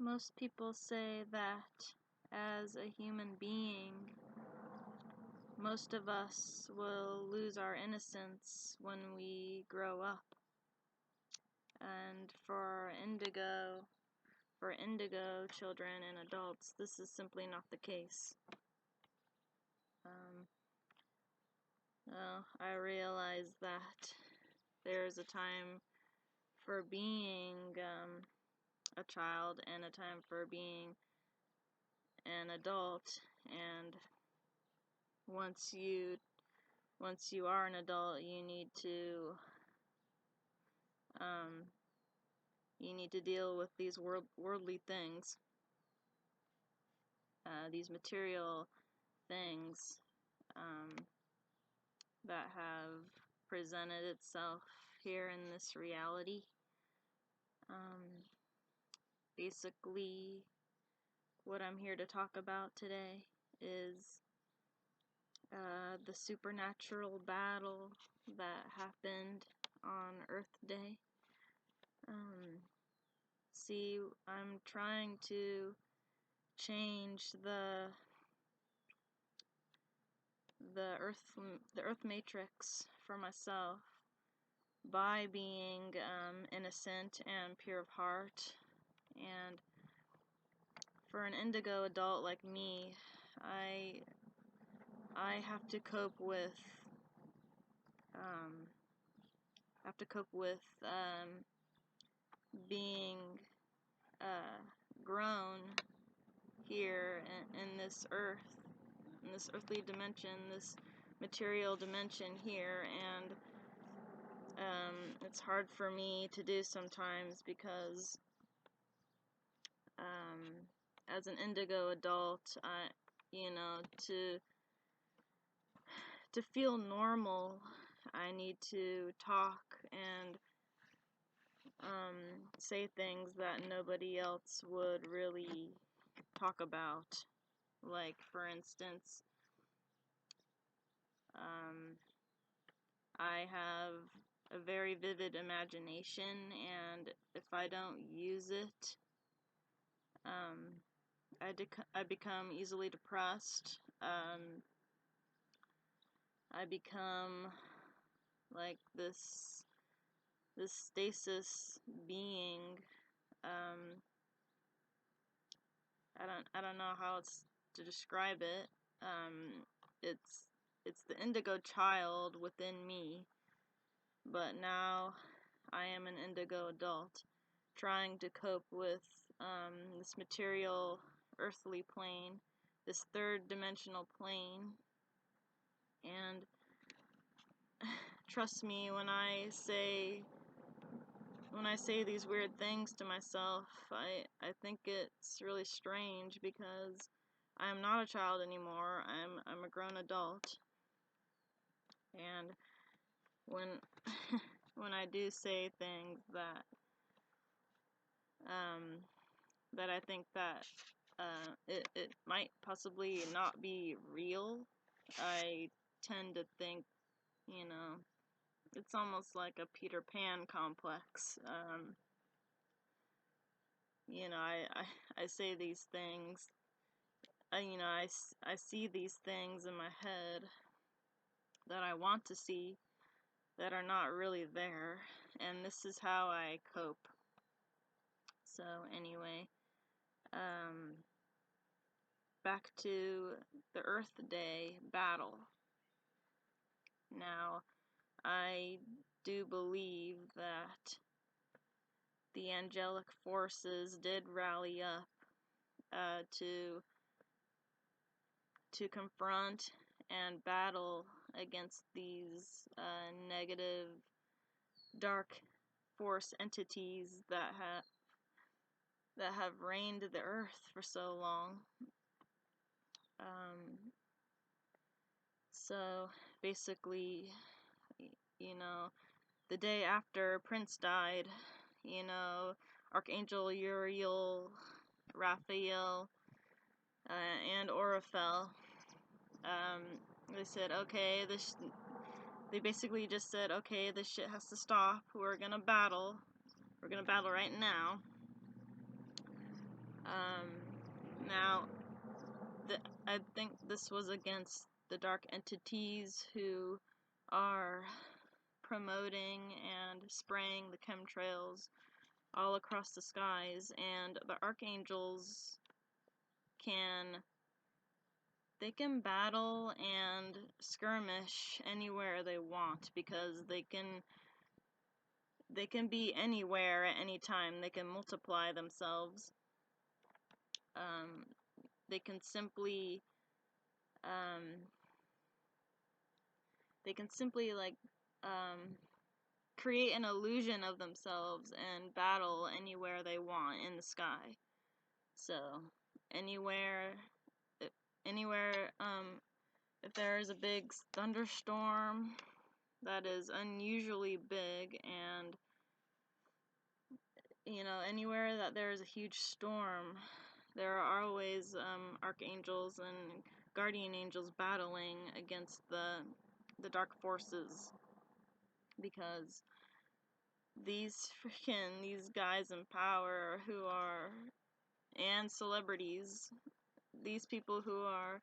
Most people say that as a human being, most of us will lose our innocence when we grow up. And for indigo children and adults, this is simply not the case. Well, I realize that there's a time for being a child and a time for being an adult, and once you are an adult, you need to deal with these worldly things, these material things that have presented itself here in this reality. Basically, what I'm here to talk about today is the supernatural battle that happened on Earth Day. See, I'm trying to change the Earth matrix for myself by being innocent and pure of heart. And for an indigo adult like me, I have to cope with being grown here in this earth, in this earthly dimension, this material dimension here, and it's hard for me to do sometimes because as an indigo adult, to feel normal, I need to talk and say things that nobody else would really talk about. Like, for instance, I have a very vivid imagination, and if I don't use it, I become easily depressed. I become like this stasis being. I don't know how it's to describe it. It's the indigo child within me, but now I am an indigo adult trying to cope with this material earthly plane, this third dimensional plane. And trust me when I say these weird things to myself, I think it's really strange because I'm not a child anymore. I'm a grown adult. And when I do say things that I think that it might possibly not be real, I tend to think, it's almost like a Peter Pan complex. I say these things, I see these things in my head that I want to see that are not really there, and this is how I cope. So anyway, back to the Earth Day battle. Now, I do believe that the angelic forces did rally up to confront and battle against these negative, dark force entities that have reigned the earth for so long. So basically, the day after Prince died, Archangel Uriel, Raphael, and Oraphel, they said, okay, they basically just said, okay, this shit has to stop. We're gonna battle right now. I think this was against the dark entities who are promoting and spraying the chemtrails all across the skies, and the archangels can battle and skirmish anywhere they want, because they can be anywhere at any time. They can multiply themselves. They can simply like create an illusion of themselves and battle anywhere they want in the sky. So anywhere if there is a big thunderstorm that is unusually big, and anywhere that there is a huge storm, there are always archangels and guardian angels battling against the dark forces, because these guys in power and celebrities, these people who are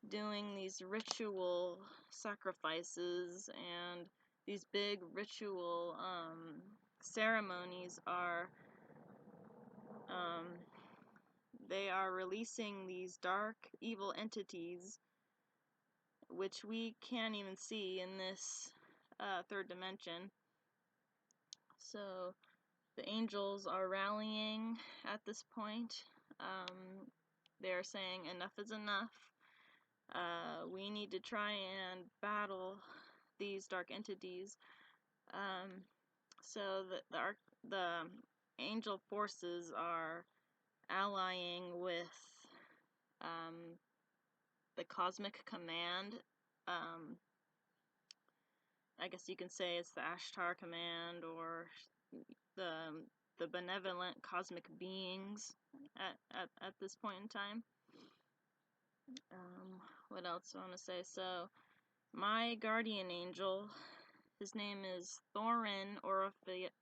doing these ritual sacrifices and these big ritual ceremonies they are releasing these dark evil entities, which we can't even see in this third dimension. So the angels are rallying at this point. They are saying enough is enough. We need to try and battle these dark entities. So the angel forces are allying with the Cosmic Command. I guess you can say it's the Ashtar Command, or the benevolent cosmic beings at this point in time. What else do I want to say? So my guardian angel, his name is Thorin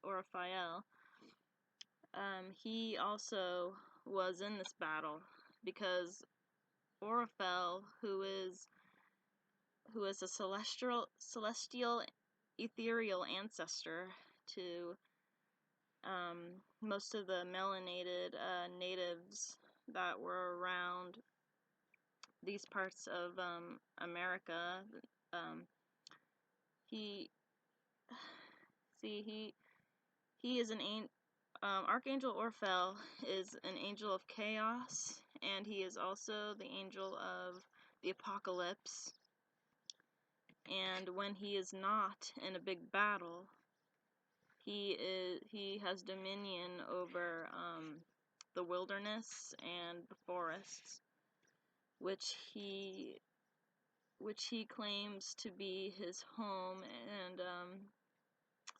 Oraphael. He also was in this battle, because Oraphel, who is a celestial ethereal ancestor to most of the melanated natives that were around these parts of America. He is an Archangel Orphel is an angel of chaos, and he is also the angel of the apocalypse. And when he is not in a big battle, he has dominion over the wilderness and the forests, which he claims to be his home. And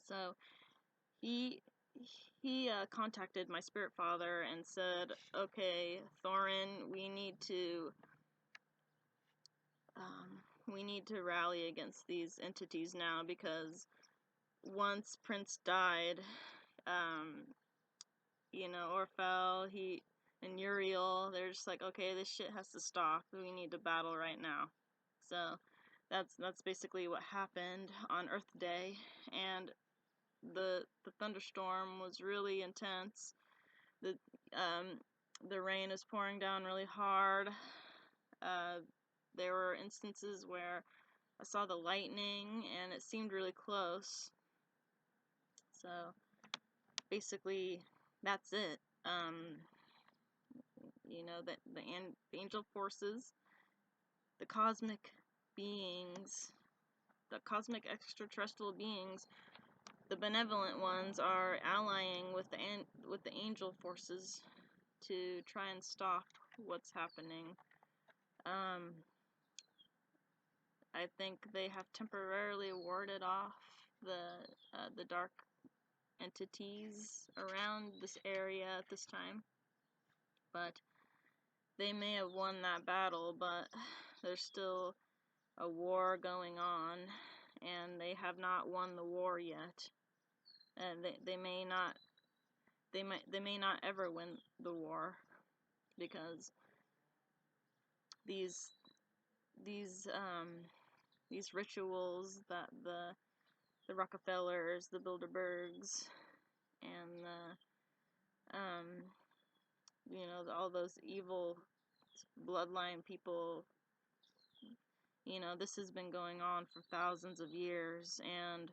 so he contacted my spirit father and said, okay, Thorin, we need to rally against these entities now, because once Prince died, Orphel, and Uriel, they're just like, okay, this shit has to stop. We need to battle right now. So that's basically what happened on Earth Day, and the thunderstorm was really intense. The rain is pouring down really hard. There were instances where I saw the lightning, and it seemed really close. So basically, that's it. The angel forces, the cosmic beings, the cosmic extraterrestrial beings, the benevolent ones are allying with the angel forces to try and stop what's happening. I think they have temporarily warded off the dark entities around this area at this time, but they may have won that battle, but there's still a war going on, and they have not won the war yet, and they may not ever win the war, because these these rituals that the Rockefellers, the Bilderbergs, and the all those evil bloodline people, this has been going on for thousands of years, and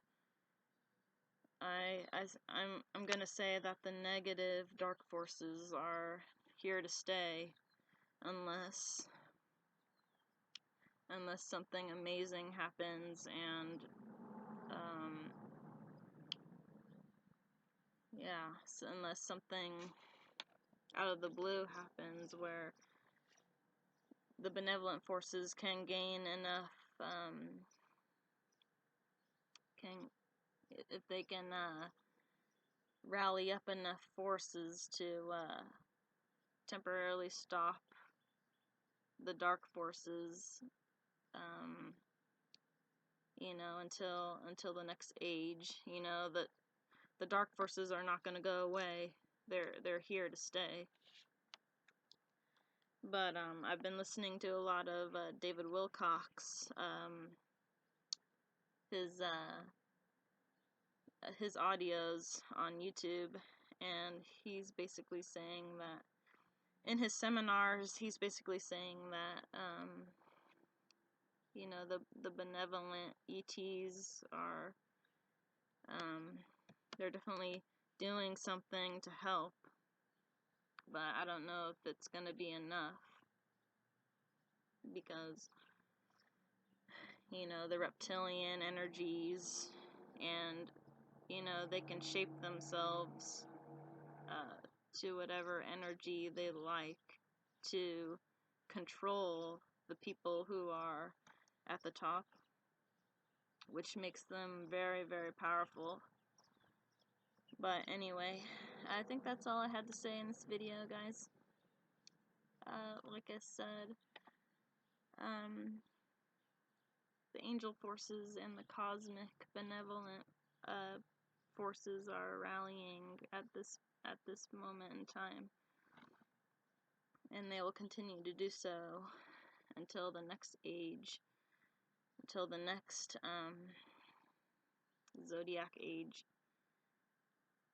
I'm gonna say that the negative dark forces are here to stay unless something amazing happens, and yeah, so unless something out of the blue happens where the benevolent forces can gain enough, if they can rally up enough forces to temporarily stop the dark forces, until the next age. That the dark forces are not going to go away. They're here to stay. But I've been listening to a lot of David Wilcox, his audios on YouTube, and he's basically saying that in his seminars, he's basically saying that the benevolent ETs are they're definitely doing something to help, but I don't know if it's going to be enough, because the reptilian energies, and they can shape themselves to whatever energy they like to control the people who are at the top, which makes them very, very powerful. But anyway, I think that's all I had to say in this video, guys. Like I said, the angel forces and the cosmic benevolent forces are rallying at this moment in time, and they will continue to do so until the next age, until the next zodiac age.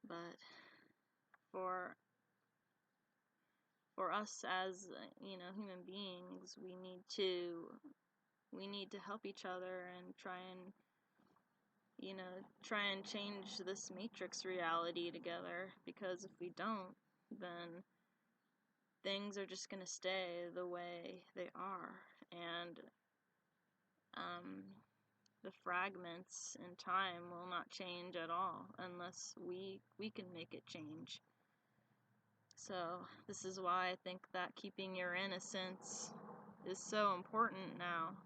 But for us as human beings, we need to help each other and try and change this matrix reality together, because if we don't, then things are just going to stay the way they are, and the fragments in time will not change at all unless we can make it change. So this is why I think that keeping your innocence is so important now,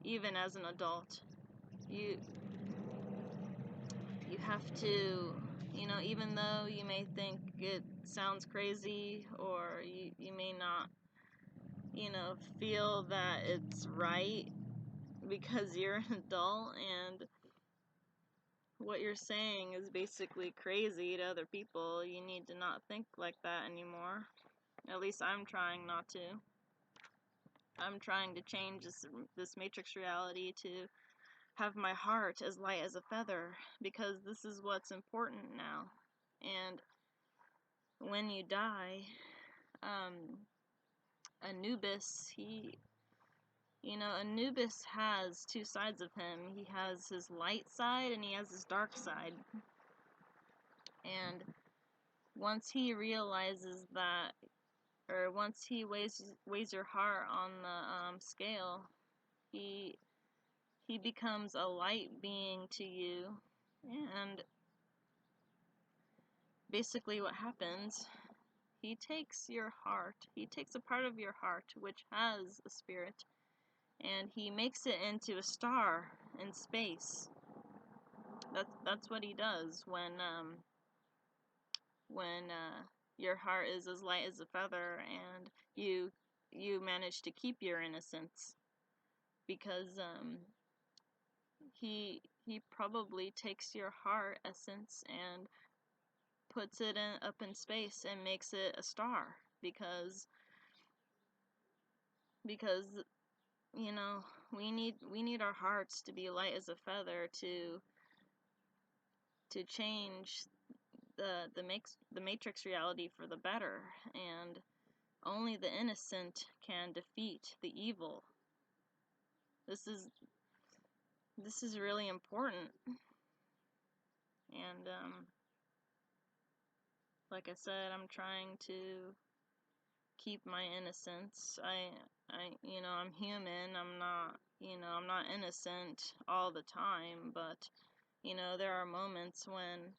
even as an adult. You have to, even though you may think it sounds crazy, or you may not, feel that it's right because you're an adult and what you're saying is basically crazy to other people, you need to not think like that anymore. At least I'm trying not to. I'm trying to change this matrix reality to have my heart as light as a feather, because this is what's important now. And when you die, Anubis, Anubis has two sides of him. He has his light side and he has his dark side. And once he realizes that, or once he weighs your heart on the scale, he becomes a light being to you. And basically what happens, he takes your heart, he takes a part of your heart which has a spirit, and he makes it into a star in space. That's what he does when your heart is as light as a feather and you manage to keep your innocence, because he probably takes your heart essence and puts it up in space and makes it a star, because because, you know, we need our hearts to be light as a feather to change the matrix reality for the better, and only the innocent can defeat the evil. This is really important, and like I said, I'm trying to keep my innocence. You know, I'm human. I'm not, you know, I'm not innocent all the time, but you know, there are moments when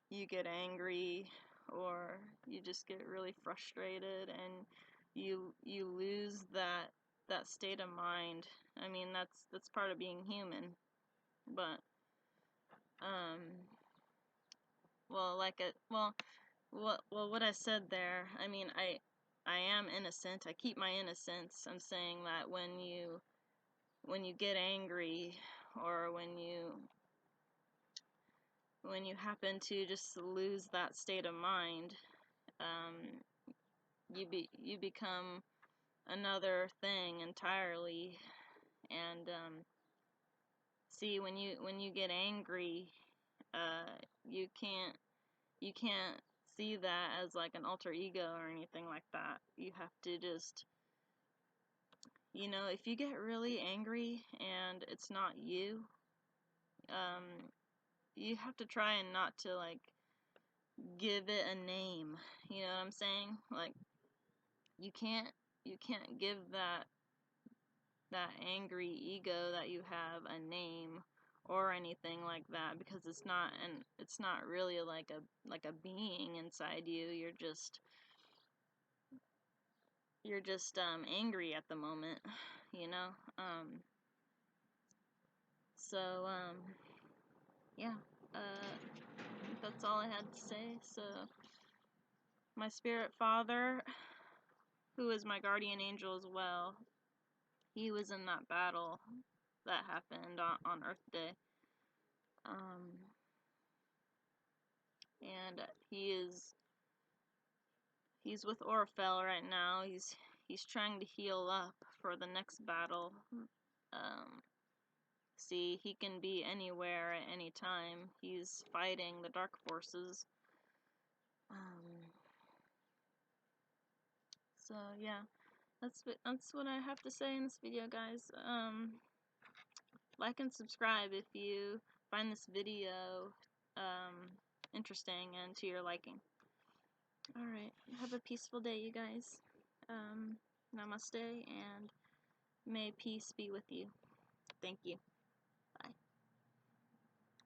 you get angry or you just get really frustrated and you lose that state of mind. I mean, that's part of being human. But well, what I said there, I mean, I am innocent. I keep my innocence. I'm saying that when you get angry, or when you happen to just lose that state of mind, you become another thing entirely. And see, when you get angry, you can't see that as like an alter ego or anything like that. You have to just, you know, if you get really angry and it's not you, you have to try and not to like give it a name. You know what I'm saying? Like, you can't give that angry ego that you have a name or anything like that, because it's not really like a being inside you. You're just angry at the moment, you know. So yeah, that's all I had to say. So my spirit father, who is my guardian angel as well, he was in that battle that happened on Earth Day. And he's with Orfel right now. He's trying to heal up for the next battle. See, he can be anywhere at any time. He's fighting the dark forces. So yeah, that's what I have to say in this video, guys. Like and subscribe if you find this video interesting and to your liking. Alright, have a peaceful day, you guys. Namaste, and may peace be with you. Thank you.